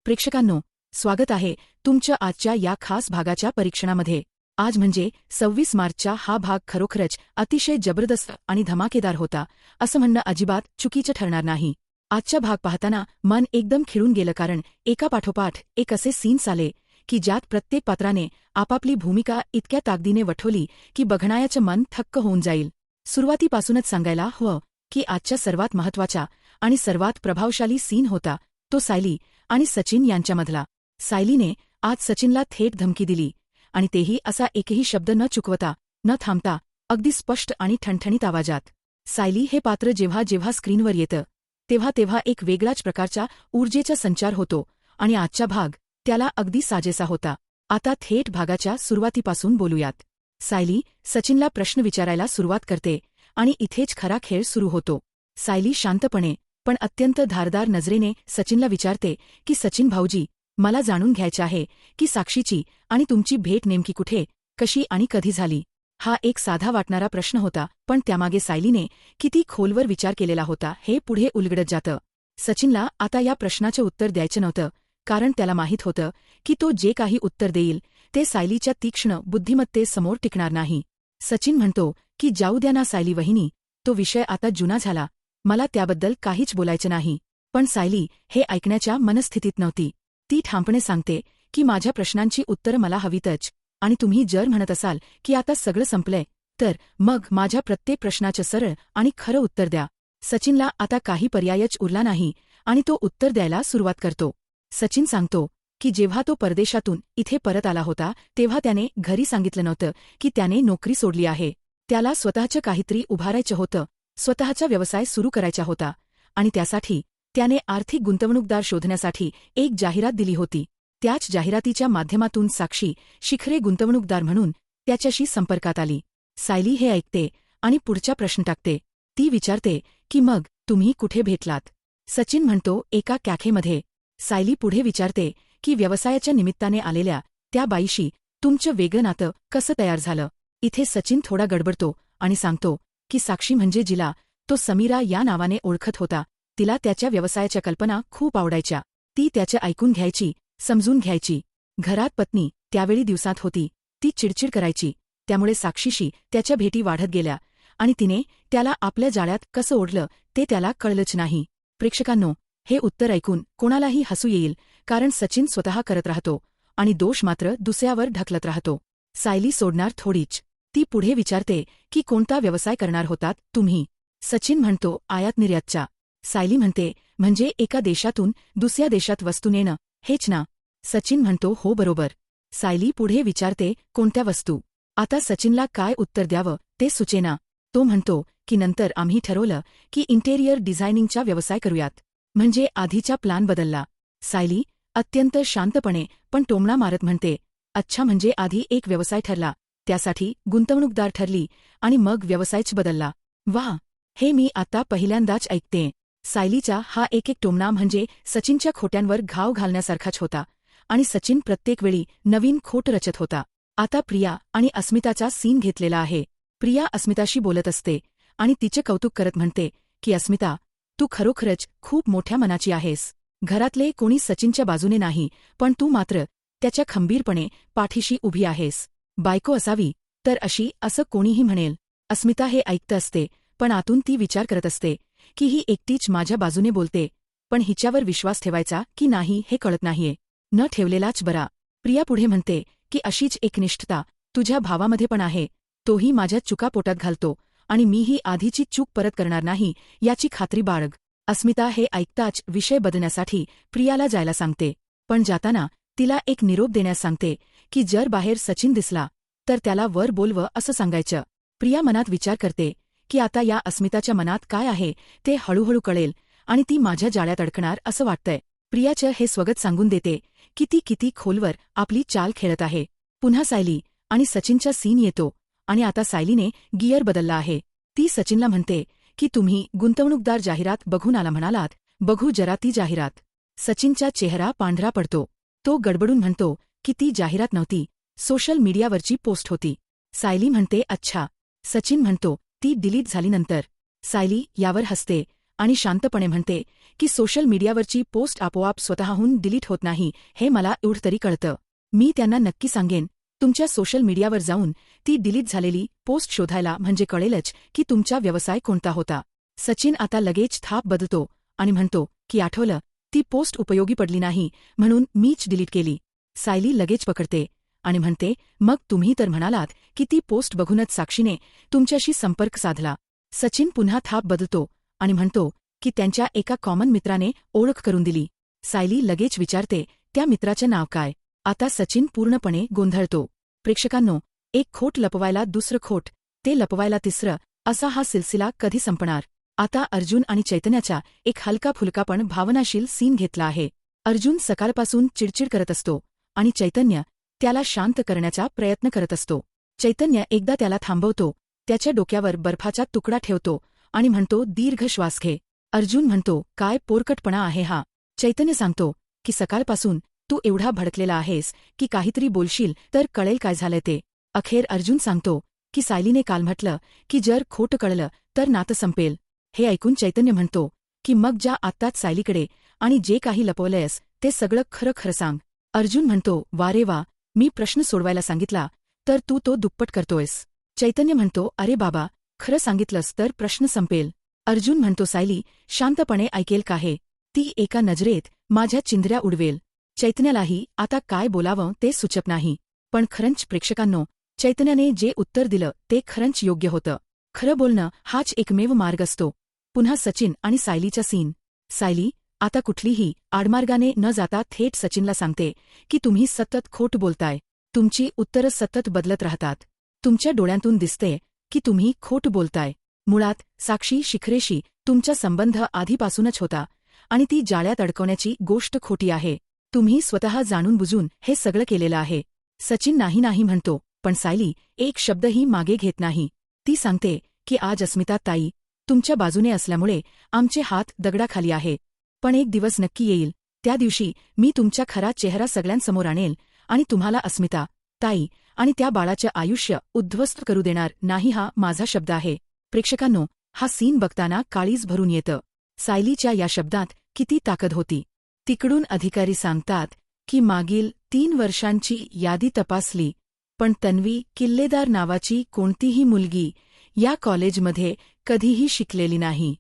प्रेक्षकांनो, स्वागत आहे तुमच्या आजच्या या खास भागाच्या परीक्षणामध्ये। आज म्हणजे 26 मार्चचा हा भाग खरोखरच अतिशय जबरदस्त आणि धमाकेदार होता, असं म्हणणं अजिबात चुकीचं ठरणार नाही। आजचा भाग पाहताना मन एकदम खिळून गेलं, कारण एकापाठोपाठ एक असे सीन्स आले की ज्यात प्रत्येक पात्राने आपापली भूमिका इतक्या ताकदीने वठवली की बघणाऱ्याचं मन थक्क होऊन जाईल। सुरुवातीपासूनच सांगायला हवं की आजच्या सर्वात महत्त्वाचा आणि सर्वात प्रभावशाली सीन होता तो सायली आणि सचिन यांच्यामधला। सायलीने आज सचिनला थेट धमकी दिली, आणि तेही असा एकही शब्द न चुकवता न थांबता, अगदी स्पष्ट आणि ठणठणीत आवाजात। सायली हे पात्र जेव्हा जेव्हा स्क्रीनवर येतं तेव्हा तेव्हा एक वेगळाच प्रकारचा ऊर्जेचा संचार होतो, आणि आजचा भाग त्याला अगदी साजेसा होता। आता थेट भागाच्या सुरुवातीपासून बोलूयात। सायली सचिनला प्रश्न विचारायला सुरुवात करते, आणि इथेच खरा खेळ सुरू होतो। सायली शांतपणे पण अत्यंत धारदार नजरेने सचिनला विचारते की सचिन भाऊजी, मला जाणून घ्यायचे आहे की साक्षीची आणि तुमची भेट नेमकी कुठे, कशी आणि कधी झाली। हा एक साधा वाटणारा प्रश्न होता, पण त्यामागे सायलीने किती खोलवर विचार केलेला होता हे पुढे उलगडत जातं। सचिनला आता या प्रश्नाचे उत्तर द्यायचं नव्हतं, कारण त्याला माहीत होतं की तो जे काही उत्तर देईल ते सायलीच्या तीक्ष्ण बुद्धिमत्तेसमोर टिकणार नाही। सचिन म्हणतो की जाऊ द्या ना सायली वहिनी, तो विषय आता जुना झाला, मला त्याबद्दल काहीच बोलायचं नाही। पण सायली हे ऐकण्याच्या मनस्थितीत नव्हती। ती ठामपणे सांगते की माझ्या प्रश्नांची उत्तरं मला हवीतच, आणि तुम्ही जर म्हणत असाल की आता सगळं संपलंय, तर मग माझ्या प्रत्येक प्रश्नाचं सरळ आणि खरं उत्तर द्या। सचिनला आता काही पर्यायच उरला नाही, आणि तो उत्तर द्यायला सुरुवात करतो। सचिन सांगतो की जेव्हा तो परदेशातून इथे परत आला होता तेव्हा त्याने घरी सांगितलं नव्हतं की त्याने नोकरी सोडली आहे। त्याला स्वतःचं काहीतरी उभारायचं होतं, स्वतःचा व्यवसाय सुरू करायचा होता, आणि त्यासाठी त्याने आर्थिक गुंतवणूकदार शोधण्यासाठी एक जाहिरात दिली होती। त्याच जाहिरातीच्या माध्यमातून साक्षी शिखरे गुंतवणूकदार म्हणून त्याच्याशी संपर्कात आली। सायली हे ऐकते आणि पुढचा प्रश्न टाकते। ती विचारते की मग तुम्ही कुठे भेटलात? सचिन म्हणतो, एका कॅफेमध्ये। सायली पुढे विचारते की व्यवसायाच्या निमित्ताने आलेल्या त्या बाईशी तुमचं वेगळं नातं कसं तयार झालं? इथे सचिन थोडा गडबडतो आणि सांगतो की साक्षी म्हणजे जिला तो समीरा या नावाने ओळखत होता, तिला त्याच्या व्यवसायाच्या कल्पना खूप आवडायच्या। ती त्याचं ऐकून घ्यायची, समजून घ्यायची। घरात पत्नी त्यावेळी दिवसात होती, ती चिडचिड करायची, त्यामुळे साक्षीशी त्याच्या भेटी वाढत गेल्या, आणि तिने त्याला आपल्या जाळ्यात कसं ओढलं ते त्याला कळलंच नाही। प्रेक्षकांनो, हे उत्तर ऐकून कोणालाही हसू येईल, कारण सचिन स्वतः करत राहतो आणि दोष मात्र दुसऱ्यावर ढकलत राहतो। सायली सोडणार थोडीच। ती पुढे विचारते की कोणता व्यवसाय करणार होतात तुम्ही? सचिन म्हणतो, आयात निर्यातचा। सायली म्हणते, म्हणजे एका देशातून दुसऱ्या देशात वस्तू नेणं, हेच ना? सचिन म्हणतो, हो बरोबर। सायली पुढे विचारते, कोणत्या वस्तू? आता सचिनला काय उत्तर द्यावं ते सुचेना। तो म्हणतो की नंतर आम्ही ठरवलं की इंटेरियर डिझायनिंगचा व्यवसाय करूयात, म्हणजे आधीचा प्लान बदलला। सायली अत्यंत शांतपणे पण टोमणा मारत म्हणते, अच्छा, म्हणजे आधी एक व्यवसाय ठरला, त्यासाठी गुंतवणूकदार ठरली, आणि मग व्यवसायच बदलला। वाह, हे मी आता पहिल्यांदाच ऐकते। सायलीचा हा एक टोमणा म्हणजे सचिनच्या खोट्यांवर घाव घालण्यासारखाच होता, आणि सचिन प्रत्येक वेळी नवीन खोट रचत होता। आता प्रिया आणि अस्मिताचा सीन घेतलेला आहे। प्रिया अस्मिताशी बोलत असते आणि तिचे कौतुक करत म्हणते की अस्मिता, तू खरोखरच खूप मोठ्या मनाची आहेस। घरातले कोणी सचिनच्या बाजूने नाही, पण तू मात्र त्याच्या खंबीरपणे पाठीशी उभी आहेस। बायको असावी तर अशी, असं कोणीही म्हणेल। अस्मिता हे ऐकत असते, पण आतून ती विचार करत असते की ही एकटीच माझ्या बाजूने बोलते, पण हिच्यावर विश्वास ठेवायचा की नाही हे कळत नाहीये। न ठेवलेलाच बरा। प्रिया पुढे म्हणते की अशीच एकनिष्ठता तुझ्या भावामध्ये पण आहे, तोही माझ्या चुका पोटात घालतो, आणि मीही आधीची चूक परत करणार नाही याची खात्री बाळग। अस्मिता हे ऐकताच विषय बदलण्यासाठी प्रियाला जायला सांगते, पण जाताना तिला एक निरोप देण्यास सांगते की जर बाहेर सचिन दिसला तर त्याला वर बोलवं असं सांगायचं। प्रिया मनात विचार करते की आता या अस्मिताच्या मनात काय आहे ते हळूहळू कळेल, आणि ती माझ्या जाळ्यात अडकणार असं वाटतंय। प्रियाचं हे स्वगत सांगून देते की ती किती खोलवर आपली चाल खेळत आहे। पुन्हा सायली आणि सचिनचा सीन येतो, आणि आता सायलीने गियर बदलला आहे। ती सचिनला म्हणते की तुम्ही गुंतवणूकदार जाहिरात बघून आला म्हणालात, बघू जरा ती जाहिरात। सचिनचा चेहरा पांढरा पडतो। तो गडबडून म्हणतो की ती जाहिरात नव्हती, सोशल मीडियावरची पोस्ट होती। सायली म्हणते, अच्छा। सचिन म्हणतो, ती डिलीट झाली नंतर? सायली यावर हसते आणि शांतपणे म्हणते की सोशल मीडियावरची पोस्ट आपोआप स्वतःहून डिलीट होत नाही हे मला एवढं तरी कळतं. मी त्यांना नक्की सांगेन तुमच्या सोशल मीडियावर जाऊन ती डिलीट झालेली पोस्ट शोधायला, म्हणजे कळेलच की तुमचा व्यवसाय कोणता होता. सचिन आता लगेच थाप बदलतो आणि म्हणतो की आठवलं, ती पोस्ट उपयोगी पडली नाही म्हणून मीच डिलीट केली. सायली लगेच पकडते आणि म्हणते, मग तुम्ही तर म्हणालात की ती पोस्ट बघूनच साक्षीने तुमच्याशी संपर्क साधला. सचिन पुन्हा थाप बदलतो आणि म्हणतो की त्यांच्या एका कॉमन मित्राने ओळख करून दिली. सायली लगेच विचारते, त्या मित्राचे नाव काय? आता सचिन पूर्णपणे गोंधळतो. प्रेक्षकांनो, एक खोट लपवायला दुसरं खोट, ते लपवायला तिसरं, असा हा सिलसिला कधी संपणार? आता अर्जुन आणि चैतन्याचा एक हलका फुलका पण भावनाशील सीन घेतला आहे. अर्जुन सकाळपासून चिडचिड करत असतो आणि चैतन्य त्याला शांत करण्याचा प्रयत्न करत असतो. चैतन्य एकदा त्याला थांबवतो, त्याच्या डोक्यावर बर्फाचा तुकडा ठेवतो आणि म्हणतो, दीर्घ श्वास घे. अर्जुन म्हणतो, काय पोरकटपणा आहे हा? चैतन्य सांगतो की सकाळपासून तू एवढा भडकलेला आहेस की काहीतरी बोलशील तर कळेल काय झालंय ते. अखेर अर्जुन सांगतो की सायलीने काल म्हटलं की जर खोटं कळलं तर नातं संपेल. हे ऐकून चैतन्य म्हणतो की मग जा आत्ताच सायलीकडे आणि जे काही लपवलंयस ते सगळं खरं खरं सांग. अर्जुन म्हणतो, वा रे वा, मी प्रश्न सोडवायला सांगितला तर तू तो दुप्पट करतोयस. चैतन्य म्हणतो, अरे बाबा, खरं सांगितलंस तर प्रश्न संपेल. अर्जुन म्हणतो, सायली शांतपणे ऐकेल का हे? ती एका नजरेत माझ्या चिंधऱ्या उडवेल. चैतन्यालाही आता काय बोलावं ते सुचत नाही. पण खरंच प्रेक्षकांनो, चैतन्याने जे उत्तर दिलं ते खरंच योग्य होतं. खरं बोलणं हाच एकमेव मार्ग असतो. पुन्हा सचिन आणि सायलीचा सीन. सायली आता कुठलीही आडमार्गाने न जाता थेट सचिनला सांगते की तुम्ही सतत खोट बोलताय. तुमची उत्तरं सतत बदलत राहतात. तुमच्या डोळ्यांतून दिसते की तुम्ही खोट बोलताय. मुळात साक्षी शिखरेशी तुमचा संबंध आधीपासूनच होता आणि ती जाळ्यात अडकवण्याची गोष्ट खोटी आहे. तुम्ही स्वतः जाणून बुजून हे सगळं केलेलं आहे. सचिन नाही नाही म्हणतो, पण सायली एक शब्दही मागे घेत नाही. ती सांगते की आज अस्मिता ताई तुमच्या बाजूने असल्यामुळे आमचे हात दगडाखाली आहे. पण एक दिवस नक्की येईल, त्या दिवशी मी तुमचा खरा चेहरा सगळ्यांसमोर आणेल आणि तुम्हाला अस्मिता ताई आणि त्या बाळाचं आयुष्य उद्ध्वस्त करू देणार नाही, हा माझा शब्द आहे. प्रेक्षकांनो, हा सीन बघताना काळीज भरून येतं. सायलीच्या या शब्दात किती ताकद होती. तिकडून अधिकारी सांगतात की मागील 3 वर्षांची यादी तपासली, पण तन्वी किल्लेदार नावाची कोणतीही मुलगी या कॉलेजमध्ये कधीही शिकलेली नाही.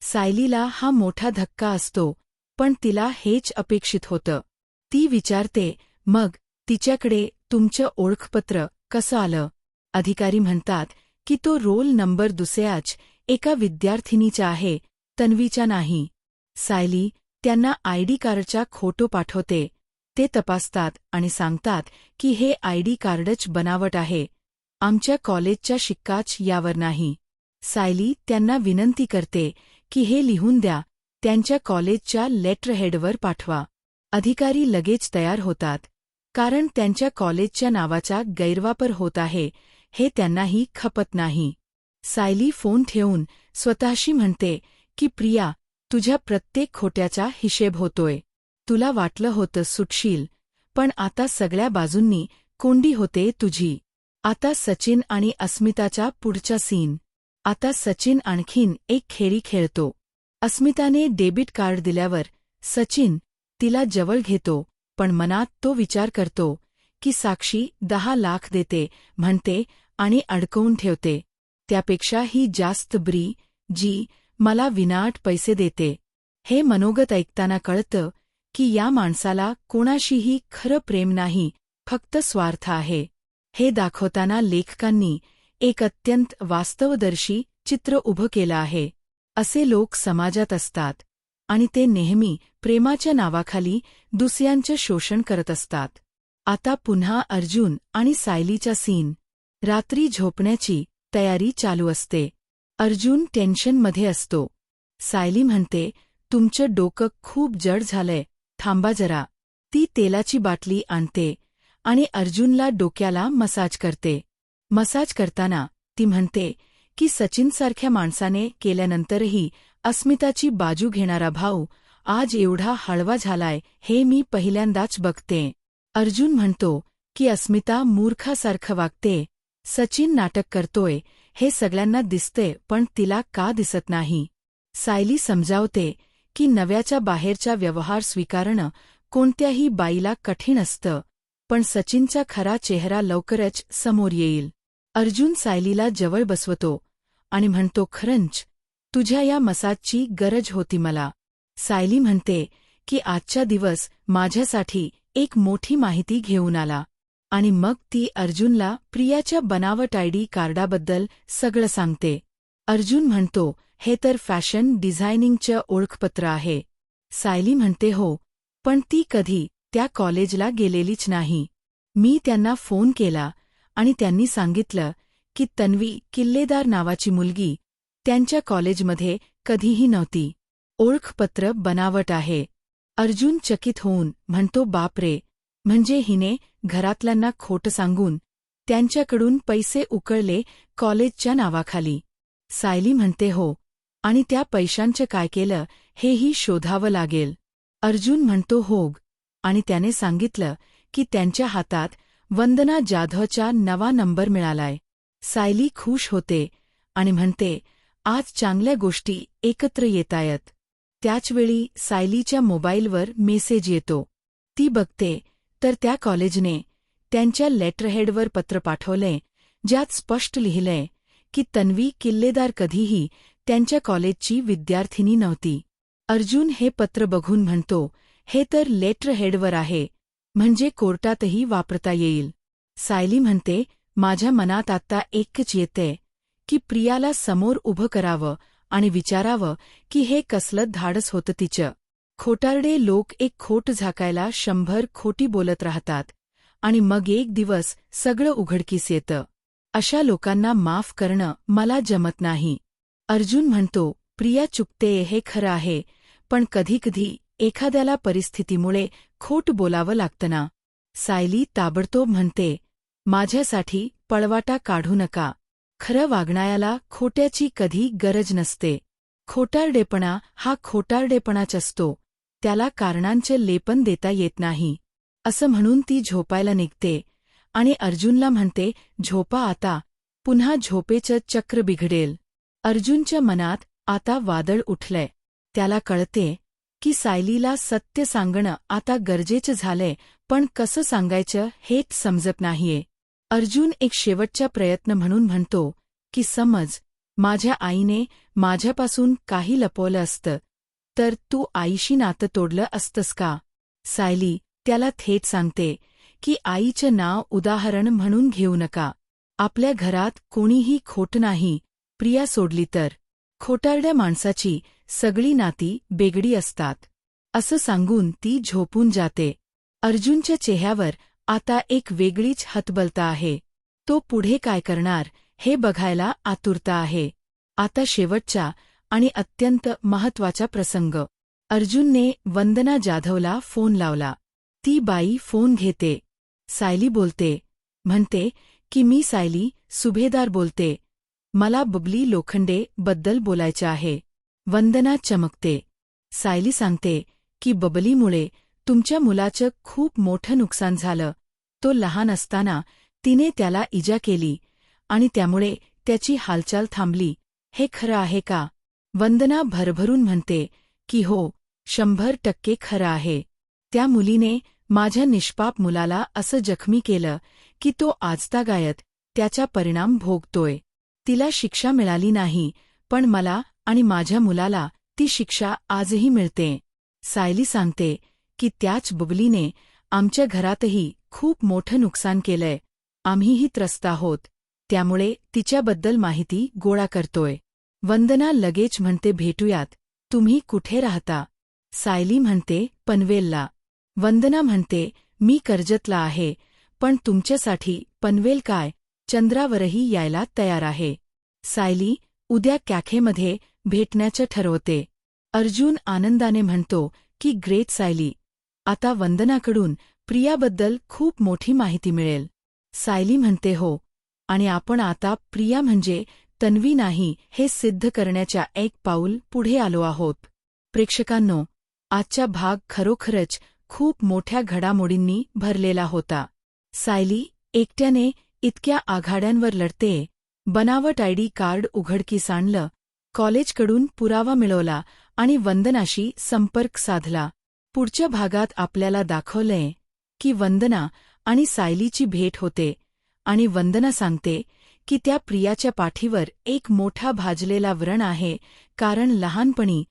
सायलीला हा मोठा धक्का असतो, पण तिला हेच अपेक्षित होतं. ती विचारते, मग तिच्याकडे तुमचं ओळखपत्र कसं आलं? अधिकारी म्हणतात की तो रोल नंबर दुसऱ्याच एका विद्यार्थिनीचा आहे, तन्वीचा नाही. सायली त्यांना आयडी कार्डचा फोटो पाठवते. ते तपासतात आणि सांगतात की हे आयडी कार्डच बनावट आहे, आमच्या कॉलेजचा शिक्काच यावर नाही. सायली त्यांना विनंती करते की हे लिहून द्या, त्यांच्या कॉलेजच्या लेटरहेडवर पाठवा. अधिकारी लगेच तयार होतात, कारण त्यांच्या कॉलेजच्या नावाचा गैरवापर होत आहे हे त्यांनाही खपत नाही. सायली फोन ठेवून स्वतःशी म्हणते की प्रिया, तुझ्या प्रत्येक खोट्याचा हिशेब होतोय. तुला वाटलं होतं सुटशील, पण आता सगळ्या बाजूंनी कोंडी होते तुझी. आता सचिन आणि अस्मिताचा पुढचा सीन. आता सचिन आणखीन एक खेळी खेळतो. अस्मिताने डेबिट कार्ड दिल्यावर सचिन तिला जवळ घेतो, पण मनात तो विचार करतो की साक्षी 10 लाख देते म्हणते आणि अडकवून ठेवते. त्यापेक्षा ही जास्त बरी, जी मला विनाट पैसे देते. हे मनोगत ऐकताना कळतं की या माणसाला कोणाशीही खरं प्रेम नाही, फक्त स्वार्थ आहे. हे दाखवताना लेखकांनी एक अत्यंत वास्तवदर्शी चित्र उभं केलं आहे. असे लोक समाजात असतात आणि ते नेहमी प्रेमाच्या नावाखाली दुसऱ्यांचं शोषण करत असतात. आता पुन्हा अर्जुन आणि सायलीचा सीन. रात्री झोपण्याची तयारी चालू असते. अर्जुन टेन्शनमध्ये असतो. सायली म्हणते, तुमचं डोकं खूप जड झालंय, थांबा जरा. ती तेलाची बाटली आणते आणि अर्जुनला डोक्याला मसाज करते. मसाज करताना ती म्हणते की सचिनसारख्या माणसाने केल्यानंतरही अस्मिताची बाजू घेणारा भाऊ आज एवढा हळवा झालाय हे मी पहिल्यांदाच बघते. अर्जुन म्हणतो की अस्मिता मूर्खासारखं वागते, सचिन नाटक करतोय हे सगळ्यांना दिसते, पण तिला का दिसत नाही? सायली समजावते की नव्याच्या बाहेरचा व्यवहार स्वीकारणं कोणत्याही बाईला कठीण असतं, पण सचिनचा खरा चेहरा लवकरच समोर येईल. अर्जुन सायलीला जवळ बसवतो आणि म्हणतो, खरंच तुझ्या या मसाजची गरज होती मला. सायली म्हणते की आजचा दिवस माझ्यासाठी एक मोठी माहिती घेऊन आला. आणि मग ती अर्जुनला प्रियाच्या बनावट आयडी कार्डाबद्दल सगळं सांगते. अर्जुन म्हणतो, हे तर फॅशन डिझायनिंगचं ओळखपत्र आहे. सायली म्हणते, हो, पण ती कधी त्या कॉलेजला गेलेलीच नाही. मी त्यांना फोन केला आणि त्यांनी सांगितलं की तन्वी किल्लेदार नावाची मुलगी त्यांच्या कॉलेजमध्ये कधीही नव्हती. ओळखपत्र बनावट आहे. अर्जुन चकित होऊन म्हणतो, बापरे, म्हणजे हिने घरातल्यांना खोटं सांगून त्यांच्याकडून पैसे उकळले कॉलेजच्या नावाखाली. सायली म्हणते, हो, आणि त्या पैशांचं काय केलं हेही शोधावं लागेल. अर्जुन म्हणतो, होग, आणि त्याने सांगितलं की त्यांच्या हातात वंदना जाधवचा नवा नंबर मिळालाय. सायली खुश होते आणि म्हणते, आज चांगल्या गोष्टी एकत्र येतायत. त्याचवेळी सायलीच्या मोबाईलवर मेसेज येतो. ती बघते तर त्या कॉलेजने त्यांच्या लेटरहेडवर पत्र पाठवलंय, ज्यात स्पष्ट लिहिलंय की तन्वी किल्लेदार कधीही त्यांच्या कॉलेजची विद्यार्थिनी नव्हती. अर्जुन हे पत्र बघून म्हणतो, हे तर लेटरहेडवर आहे, म्हणजे कोर्टातही वापरता येईल. सायली म्हणते, माझ्या मनात आत्ता एकच येतंय की प्रियाला समोर उभं करावं आणि विचारावं की हे कसलं धाडस होतं तिचं. खोटारडे लोक एक खोट झाकायला 100 खोटी बोलत राहतात आणि मग एक दिवस सगळं उघडकीस येतं. अशा लोकांना माफ करणं मला जमत नाही. अर्जुन म्हणतो, प्रिया चुकतेय हे खरं आहे, पण कधीकधी एखाद्याला परिस्थितीमुळे खोट बोलावं लागतं ना. सायली ताबडतोब म्हणते, माझ्यासाठी पळवाटा काढू नका. खरं वागणायाला खोट्याची कधी गरज नसते. खोटारडेपणा हा खोटारडेपणाच असतो, त्याला कारणांचं लेपन देता येत नाही. असं म्हणून ती झोपायला निघते आणि अर्जुनला म्हणते, झोपा आता, पुन्हा झोपेचं चक्र बिघडेल. अर्जुनच्या मनात आता वादळ उठलंय. त्याला कळते की सायलीला सत्य सांगणं आता गरजेचं झालंय, पण कसं सांगायचं हेच समजत नाहीये. अर्जुन एक शेवटचा प्रयत्न म्हणून म्हणतो की समज माझ्या आईने माझ्यापासून काही लपवलं असतं, तर तू आईशी नातं तोडलं असतंस का? सायली त्याला थेट सांगते की आईचं नाव उदाहरण म्हणून घेऊ नका. आपल्या घरात कोणीही खोट नाही, प्रिया सोडली तर. खोटारड्या माणसाची सगळी नाती बेगडी असतात. असं सांगून ती झोपून जाते. अर्जुनच्या चेहऱ्यावर आता एक वेगळीच हतबलता आहे. तो पुढे काय करणार हे बघायला आतुरता आहे. आता शेवटचा आणि अत्यंत महत्वाचा प्रसंग. अर्जुनने वंदना जाधवला फोन लावला. ती बाई फोन घेते. सायली बोलते, म्हणते की मी सायली सुभेदार बोलते, मला बबली लोखंडे बद्दल बोलायचं आहे. वंदना चमकते. सायली सांगते की बबलीमुळे तुमच्या मुलाचं खूप मोठं नुकसान झालं. तो लहान असताना तिने त्याला इजा केली आणि त्यामुळे त्याची हालचाल थांबली. हे खरं आहे का? वंदना भरभरून म्हणते की हो, 100% खरं आहे. त्या मुलीने माझ्या निष्पाप मुलाला असं जखमी केलं की तो आजतागायत त्याचा परिणाम भोगतोय. तिला शिक्षा मिळाली नाही, पण मला आणि माझ्या मुलाला ती शिक्षा आजही मिळते. सायली सांगते की त्याच बबलीने आमच्या घरातही खूप मोठं नुकसान केलंय. आम्हीही त्रस्त आहोत, त्यामुळे तिच्याबद्दल माहिती गोळा करतोय. वंदना लगेच म्हणते, भेटूयात. तुम्ही कुठे राहता? सायली म्हणते, पनवेलला. वंदना म्हणते, मी कर्जतला आहे, पण तुमच्यासाठी पनवेल काय, चंद्रावरही यायला तयार आहे. सायली उद्या कॅफेमध्ये भेटण्याचं ठरवते. अर्जुन आनंदाने म्हणतो की ग्रेट सायली, आता वंदनाकडून प्रियाबद्दल खूप मोठी माहिती मिळेल. सायली म्हणते, हो, आणि आपण आता प्रिया म्हणजे तन्वी नाही हे सिद्ध करण्याच्या एक पाऊल पुढे आलो आहोत. प्रेक्षकांनो, आजचा भाग खरोखरच खूप मोठ्या घडामोडींनी भरलेला होता. सायली एकट्याने इतक्या आघाड्यांवर लढतेय, बनावट आयडी कार्ड उघडकीस आणलं, कॉलेजकडून पुरावा मिळवला आणि वंदनाशी संपर्क साधला. पुढच्या भागात आपल्याला दाखवलंय की वंदना आणि सायलीची भेट होते आणि वंदना सांगते की त्या प्रियाच्या पाठीवर एक मोठा भाजलेला व्रण आहे, कारण लहानपणी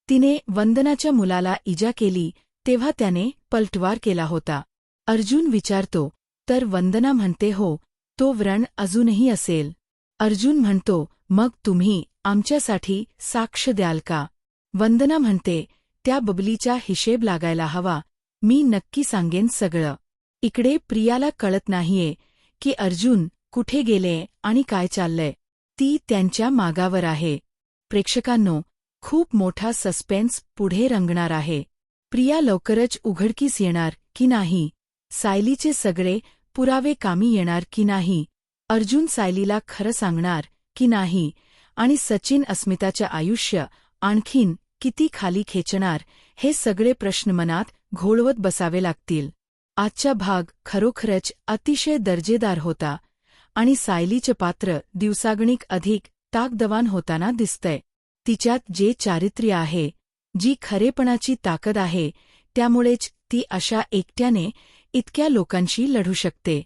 तिने वंदनाच्या मुलाला इजा केली तेव्हा त्याने पलटवार केला होता. अर्जुन विचारतो तर वंदना म्हणते हो, तो व्रण अजूनही असेल. अर्जुन म्हणतो मग तुम्ही आमच्यासाठी साक्ष द्याल का? वंदना म्हणते त्या बबलीचा हिशेब लागायला हवा, मी नक्की सांगेन सगळं. इकडे प्रियाला कळत नाहीये की अर्जुन कुठे गेले आणि काय चाललंय. ती त्यांच्या मागावर आहे. प्रेक्षकांनो, खूप मोठा सस्पेन्स पुढे रंगणार आहे. प्रिया लवकरच उघडकीस येणार की नाही? सायलीचे सगळे पुरावे कामी येणार की नाही? अर्जुन सायलीला खरं सांगणार की नाही? आणि सचिन अस्मिताचं आयुष्य आणखीन किती खाली खेचणार, हे सगळे प्रश्न मनात घोळवत बसावे लागतील. आजचा भाग खरोखरच अतिशय दर्जेदार होता आणि सायलीचे पात्र दिवसागणिक अधिक ताकदवान होताना दिसतंय. तिच्यात जे चारित्र्य आहे, जी खरेपणाची ताकद आहे, त्यामुळेच ती अशा एकट्याने इतक्या लोकांशी लढू शकते.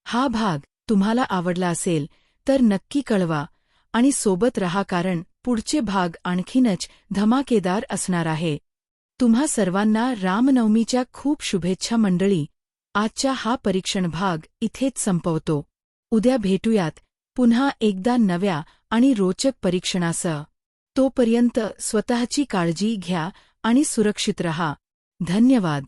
हा भाग तुम्हाला आवडला असेल तर नक्की कळवा आणि सोबत रहा, कारण पुढचे भाग आणखीनच धमाकेदार असणार आहे. तुम्हा सर्वांना रामनवमीच्या खूप शुभेच्छा मंडळी. आजचा हा परीक्षण भाग इथेच संपवतो. उद्या भेटूयात पुन्हा एकदा नव्या आणि रोचक परीक्षणासह. तोपर्यंत स्वतःची काळजी घ्या आणि सुरक्षित रहा. धन्यवाद.